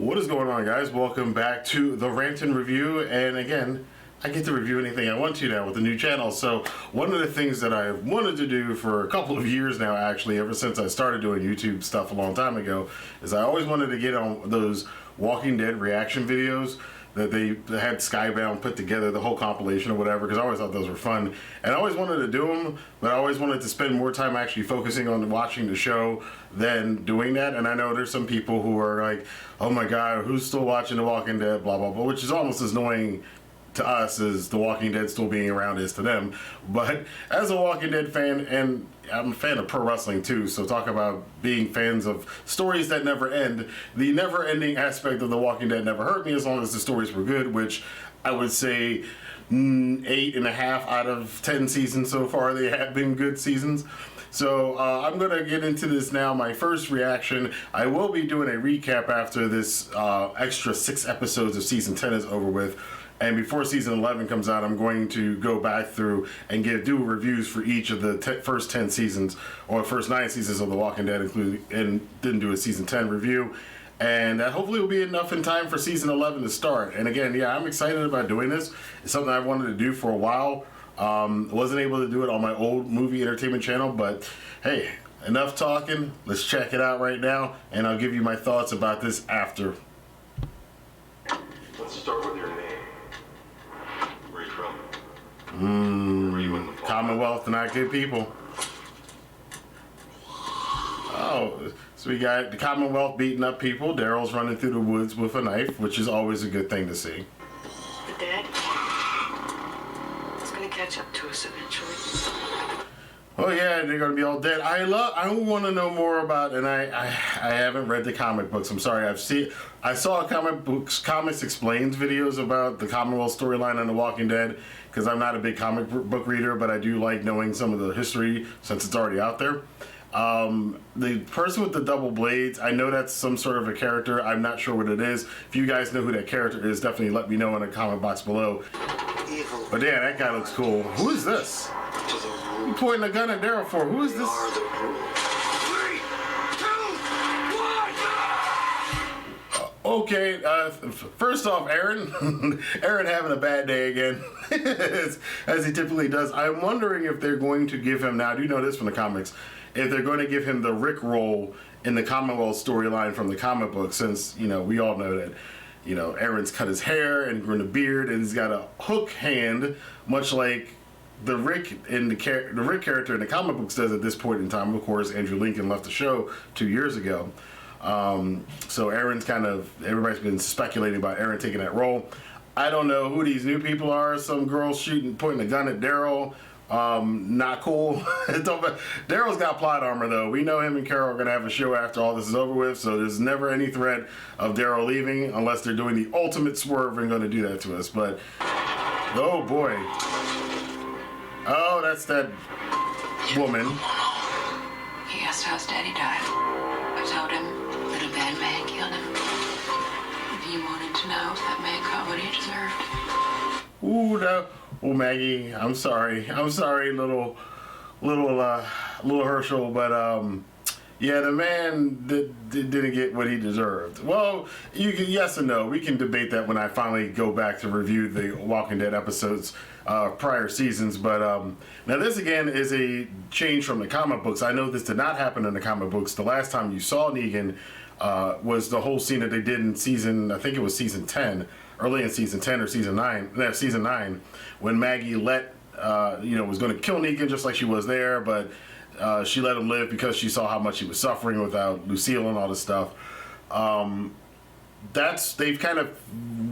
What is going on, guys? Welcome back to the Rantin review, and again, I get to review anything I want to now with the new channel. So one of the things that I've wanted to do for a couple of years now, actually, ever since I started doing YouTube stuff a long time ago, is I always wanted to get on those Walking Dead reaction videos that they had Skybound put together, the whole compilation or whatever, because I always thought those were fun. And I always wanted to do them, but I always wanted to spend more time actually focusing on watching the show than doing that. And I know there's some people who are like, oh my God, who's still watching The Walking Dead, blah, blah, blah, which is almost as annoying to us as The Walking Dead still being around is to them. But as a Walking Dead fan, and I'm a fan of pro wrestling too, so talk about being fans of stories that never end. The never-ending aspect of The Walking Dead never hurt me as long as the stories were good, which I would say 8.5 out of 10 seasons so far, they have been good seasons. So I'm going to get into this now. My first reaction, I will be doing a recap after this extra 6 episodes of season 10 is over with. And before season 11 comes out, I'm going to go back through and do reviews for each of the first 10 seasons, or first 9 seasons of The Walking Dead, including, and then do a season 10 review. And that hopefully will be enough in time for season 11 to start. And again, yeah, I'm excited about doing this. It's something I wanted to do for a while. Wasn't able to do it on my old movie entertainment channel, but hey, enough talking. Let's check it out right now, and I'll give you my thoughts about this after. Let's start with your name. Where are you from? Were you in the fall? Commonwealth, not good people. Oh, so we got the Commonwealth beating up people. Daryl's running through the woods with a knife, which is always a good thing to see. The dead? It's gonna catch up to us eventually. Oh yeah, they're gonna be all dead. I want to know more about, and I haven't read the comic books. I'm sorry. I saw Comics Explains videos about the Commonwealth storyline on The Walking Dead, because I'm not a big comic book reader, but I do like knowing some of the history since it's already out there. The person with the double blades, I know that's some sort of a character. I'm not sure what it is. If you guys know who that character is, definitely let me know in the comment box below. But yeah, that guy looks cool. Who is this? You pointing a gun at Daryl for? Who is this? Okay, first off, Aaron. Aaron having a bad day again, as he typically does. I'm wondering if they're going to give him, now I do know this from the comics, if they're going to give him the Rick role in the Commonwealth storyline from the comic book, since, you know, we all know that, you know, Aaron's cut his hair and grown a beard, and he's got a hook hand, much like the Rick character in the comic books does at this point in time. Of course, Andrew Lincoln left the show 2 years ago. So Aaron's everybody's been speculating about Aaron taking that role. I don't know who these new people are. Some girl pointing a gun at Daryl. Not cool. Daryl's got plot armor though. We know him and Carol are going to have a show after all this is over with, so there's never any threat of Daryl leaving unless they're doing the ultimate swerve and going to do that to us. But, oh boy. Oh, that's that woman. He asked how his daddy died. I told him that a bad man killed him. He wanted to know if that man got what he deserved. Ooh, no. Oh, Maggie, I'm sorry. I'm sorry, little Herschel, but yeah, the man didn't get what he deserved. Well, yes and no. We can debate that when I finally go back to review the Walking Dead episodes, prior seasons. But now this again is a change from the comic books. I know this did not happen in the comic books. The last time you saw Negan was the whole scene that they did in season, I think it was season 10, early in season 10 or season 9, season 9, when Maggie was going to kill Negan just like she was there, but she let him live because she saw how much he was suffering without Lucille and all this stuff. They've kind of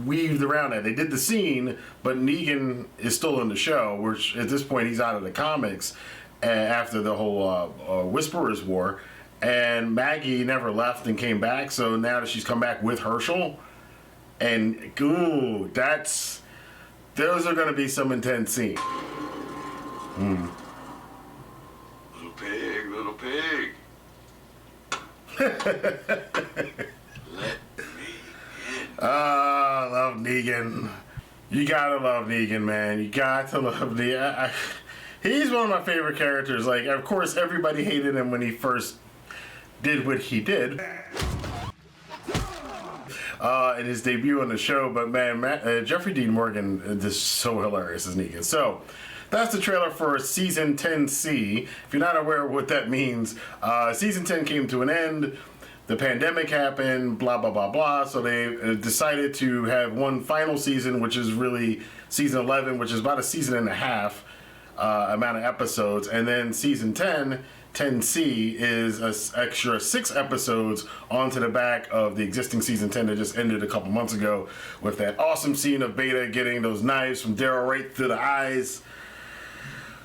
weaved around that. They did the scene, but Negan is still in the show, which at this point he's out of the comics after the whole Whisperers War. And Maggie never left and came back, so now that she's come back with Herschel, and ooh, those are going to be some intense scenes. Little pig. Let me in. I love Negan. You gotta love Negan, man. You got to love Negan. He's one of my favorite characters. Like, of course, everybody hated him when he first did what he did. in his debut on the show. But man, Jeffrey Dean Morgan is so hilarious as Negan. So that's the trailer for season 10C. If you're not aware of what that means, season 10 came to an end. The pandemic happened, blah, blah, blah, blah. So they decided to have one final season, which is really season 11, which is about a season and a half amount of episodes. And then season 10C, is an extra 6 episodes onto the back of the existing season 10 that just ended a couple months ago with that awesome scene of Beta getting those knives from Daryl right through the eyes.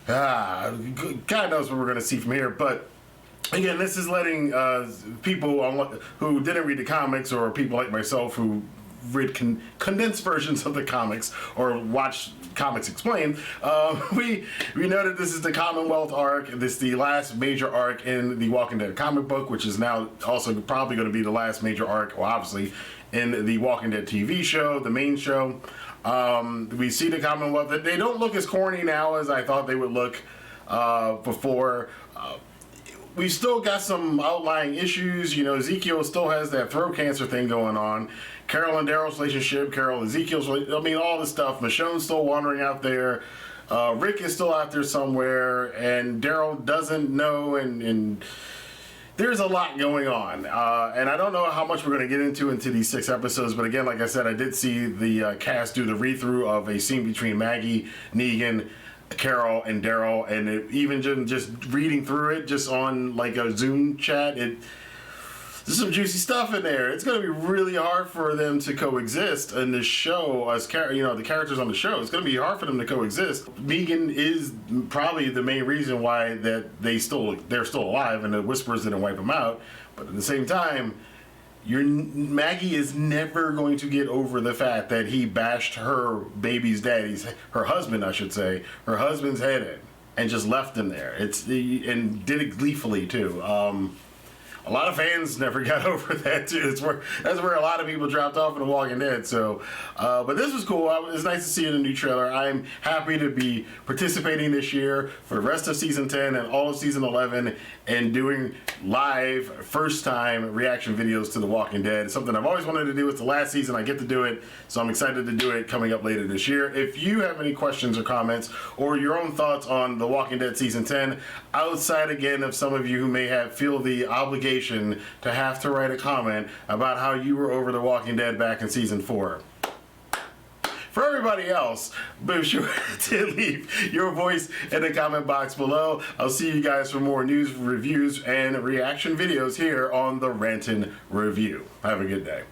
God knows what we're going to see from here, but again, this is letting people who didn't read the comics, or people like myself who read condensed versions of the comics or watch comics explained, we know that this is the Commonwealth arc. This is the last major arc in the Walking Dead comic book, which is now also probably going to be the last major arc, well, obviously, in the Walking Dead TV show, the main show. We see the Commonwealth. They don't look as corny now as I thought they would look before. We've still got some outlying issues. You know, Ezekiel still has that throat cancer thing going on. Carol and Daryl's relationship, Carol and Ezekiel's relationship, I mean, all this stuff. Michonne's still wandering out there. Rick is still out there somewhere, and Daryl doesn't know, and there's a lot going on. And I don't know how much we're going to get into these 6 episodes, but again, like I said, I did see the cast do the read-through of a scene between Maggie, Negan, Carol, and Daryl, and even just reading through it just on like a Zoom chat, there's some juicy stuff in there. It's going to be really hard for them to coexist in this show as the characters on the show. It's going to be hard for them to coexist. Negan is probably the main reason why that they're still alive, and the Whisperers didn't wipe them out. But at the same time, Maggie is never going to get over the fact that he bashed her husband's head in and just left him there. And did it gleefully too. A lot of fans never got over that too. That's where a lot of people dropped off in The Walking Dead. So, but this was cool. It's nice to see it in a new trailer. I'm happy to be participating this year for the rest of season 10 and all of season 11 and doing live first time reaction videos to The Walking Dead. It's something I've always wanted to do. It's the last season I get to do it, so I'm excited to do it coming up later this year. If you have any questions or comments or your own thoughts on The Walking Dead season 10, outside again of some of you who may feel the obligation to have to write a comment about how you were over The Walking Dead back in season 4. For everybody else, be sure to leave your voice in the comment box below. I'll see you guys for more news, reviews, and reaction videos here on the Rantin Review. Have a good day.